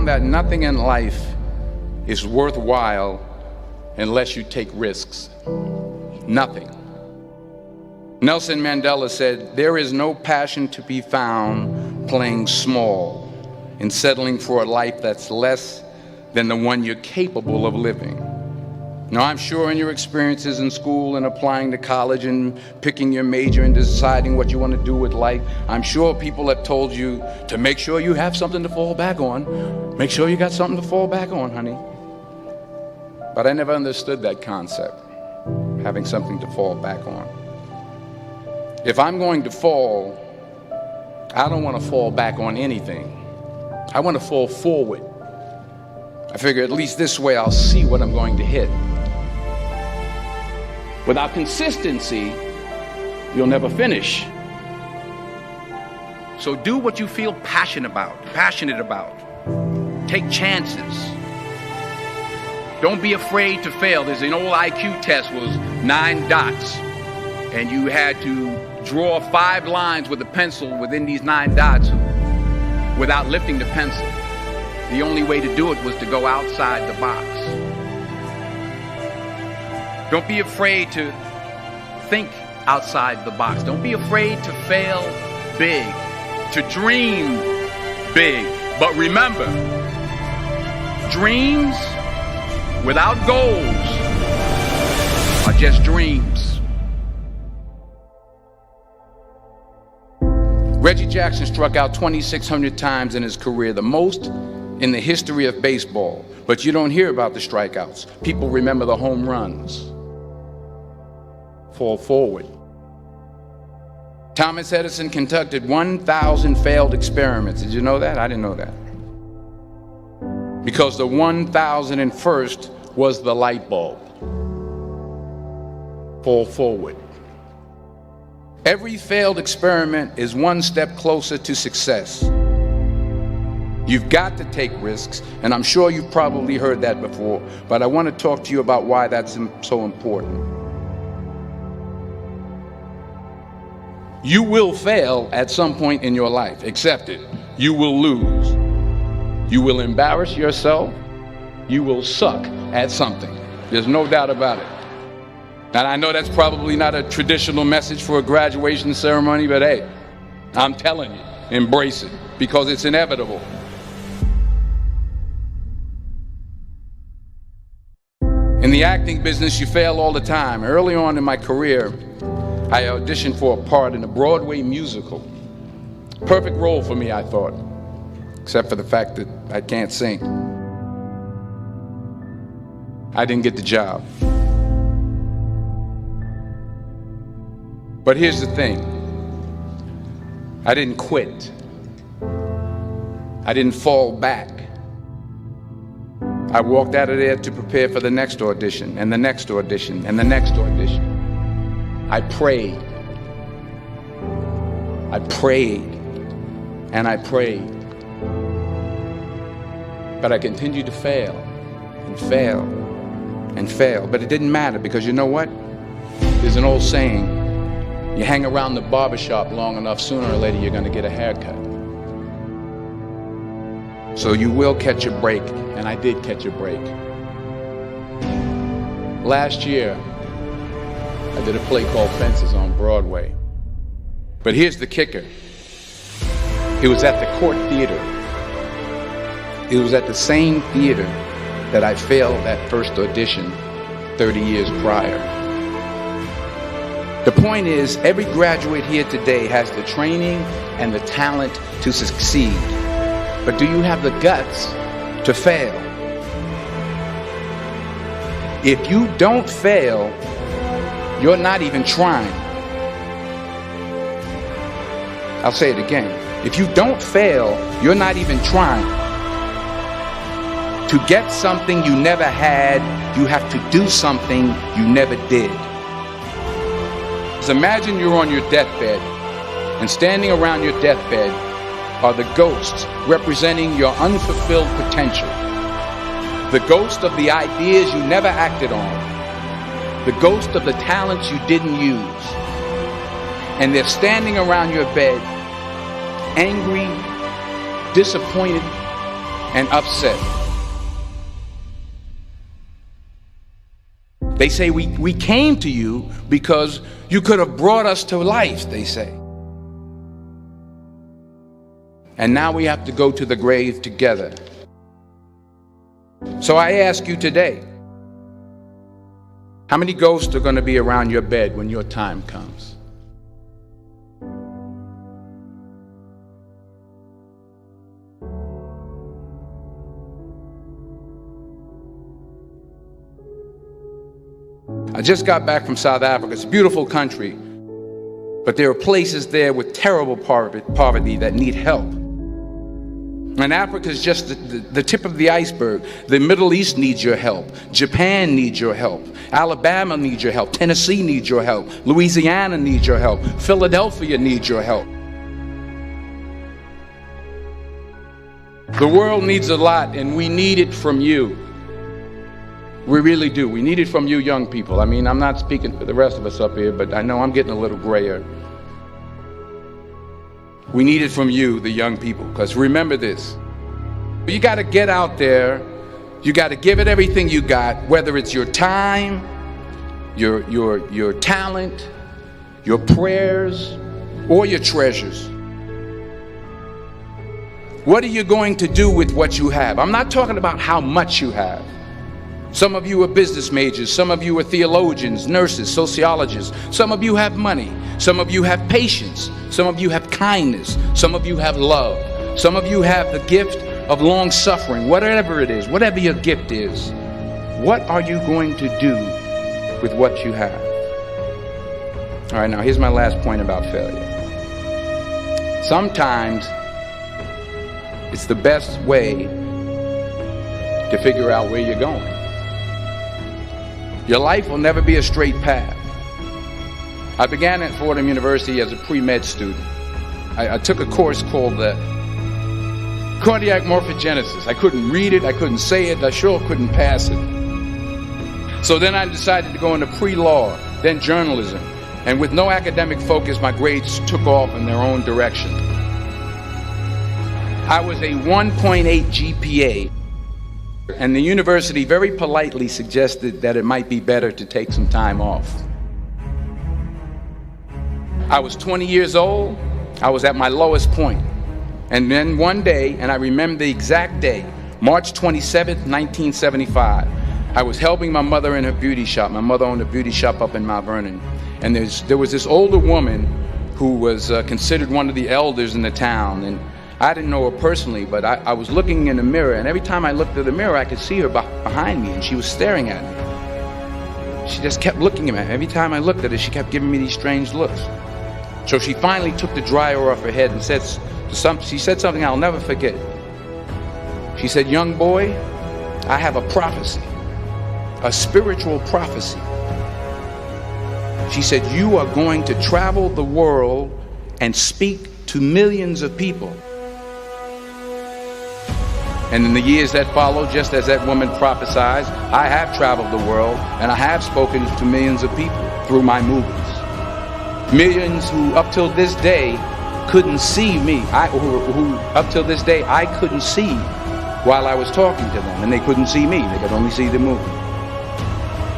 found that nothing in life is worthwhile unless you take risks. Nothing. Nelson Mandela said, "There is no passion to be found playing small and settling for a life that's less than the one you're capable of living." Now, I'm sure in your experiences in school and applying to college and picking your major and deciding what you want to do with life, I'm sure people have told you to make sure you have something to fall back on. Make sure you got something to fall back on, honey. But I never understood that concept, having something to fall back on. If I'm going to fall, I don't want to fall back on anything. I want to fall forward. I figure at least this way I'll see what I'm going to hit. Without consistency, you'll never finish. So do what you feel passionate about. Take chances. Don't be afraid to fail. There's an old IQ test was 9 dots, and you had to draw 5 lines with a pencil within these 9 dots without lifting the pencil. The only way to do it was to go outside the box. Don't be afraid to think outside the box. Don't be afraid to fail big, to dream big. But remember, dreams without goals are just dreams. Reggie Jackson struck out 2,600 times in his career, the most in the history of baseball. But you don't hear about the strikeouts. People remember the home runs. Fall forward. Thomas Edison conducted 1,000 failed experiments. Did you know that? I didn't know that. Because the 1,001st was the light bulb. Fall forward. Every failed experiment is one step closer to success. You've got to take risks, and I'm sure you've probably heard that before, but I want to talk to you about why that's so important. You will fail at some point in your life. Accept it. You will lose. You will embarrass yourself. You will suck at something. There's no doubt about it. And I know that's probably not a traditional message for a graduation ceremony, but hey, I'm telling you, embrace it, because it's inevitable. In the acting business, you fail all the time. Early on in my career, I auditioned for a part in a Broadway musical. Perfect role for me, I thought, except for the fact that I can't sing. I didn't get the job. But here's the thing. I didn't quit. I didn't fall back. I walked out of there to prepare for the next audition, and the next audition, and the next audition. I prayed. I prayed. And I prayed. But I continued to fail and fail and fail. But it didn't matter, because you know what? There's an old saying, you hang around the barbershop long enough, sooner or later you're going to get a haircut. So you will catch a break, and I did catch a break. Last year, I did a play called Fences on Broadway. But here's the kicker. It was at the Court Theater. It was at the same theater that I failed that first audition 30 years prior. The point is, every graduate here today has the training and the talent to succeed. But do you have the guts to fail? If you don't fail, you're not even trying. I'll say it again. If you don't fail, you're not even trying. To get something you never had, you have to do something you never did. Just imagine you're on your deathbed, and standing around your deathbed are the ghosts representing your unfulfilled potential. The ghost of the ideas you never acted on. The ghost of the talents you didn't use. And they're standing around your bed, angry, disappointed, and upset. They say we came to you because you could have brought us to life, they say. And now we have to go to the grave together. So I ask you today, how many ghosts are going to be around your bed when your time comes? I just got back from South Africa. It's a beautiful country, but there are places there with terrible poverty that need help. And Africa is just the tip of the iceberg. The Middle East needs your help. Japan needs your help. Alabama needs your help. Tennessee needs your help. Louisiana needs your help. Philadelphia needs your help. The world needs a lot, and we need it from you. We really do. We need it from you young people. I mean, I'm not speaking for the rest of us up here, but I know I'm getting a little grayer. We need it from you, the young people, because remember this. You got to get out there. You got to give it everything you got, whether it's your time, your talent, your prayers, or your treasures. What are you going to do with what you have? I'm not talking about how much you have. Some of you are business majors. Some of you are theologians, nurses, sociologists. Some of you have money. Some of you have patience. Some of you have kindness. Some of you have love. Some of you have the gift of long suffering. Whatever it is, whatever your gift is, what are you going to do with what you have? All right, now here's my last point about failure. Sometimes it's the best way to figure out where you're going. Your life will never be a straight path. I began at Fordham University as a pre-med student. I took a course called cardiac morphogenesis. I couldn't read it, I couldn't say it, I sure couldn't pass it. So then I decided to go into pre-law, then journalism. And with no academic focus, my grades took off in their own direction. I was a 1.8 GPA. And the university very politely suggested that it might be better to take some time off. I was 20 years old. I was at my lowest point. And then one day, and I remember the exact day, March 27th, 1975, I was helping my mother in her beauty shop. My mother owned a beauty shop up in Mount Vernon. And there was this older woman who was considered one of the elders in the town. And I didn't know her personally, but I was looking in the mirror, and every time I looked at the mirror, I could see her behind me, and she was staring at me. She just kept looking at me. Every time I looked at her, she kept giving me these strange looks. So she finally took the dryer off her head and she said something I'll never forget. She said, "Young boy, I have a prophecy, a spiritual prophecy." She said, "You are going to travel the world and speak to millions of people." And in the years that followed, just as that woman prophesied, I have traveled the world and I have spoken to millions of people through my movies. Millions who up till this day couldn't see me, who up till this day I couldn't see while I was talking to them, and they couldn't see me, they could only see the movie.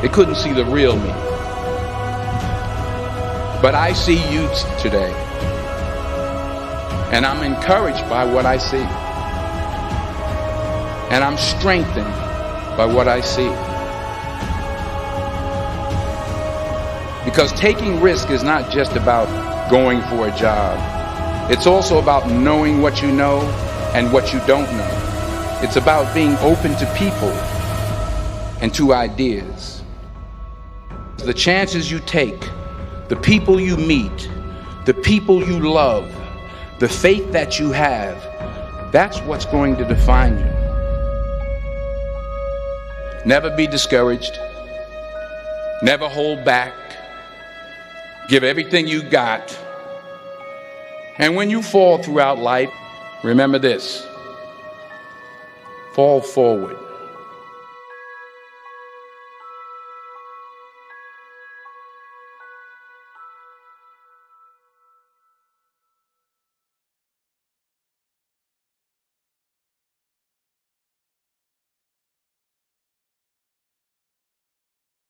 They couldn't see the real me. But I see you today, and I'm encouraged by what I see. And I'm strengthened by what I see. Because taking risk is not just about going for a job. It's also about knowing what you know and what you don't know. It's about being open to people and to ideas. The chances you take, the people you meet, the people you love, the faith that you have, that's what's going to define you. Never be discouraged. Never hold back. Give everything you got. And when you fall throughout life, remember this: fall forward.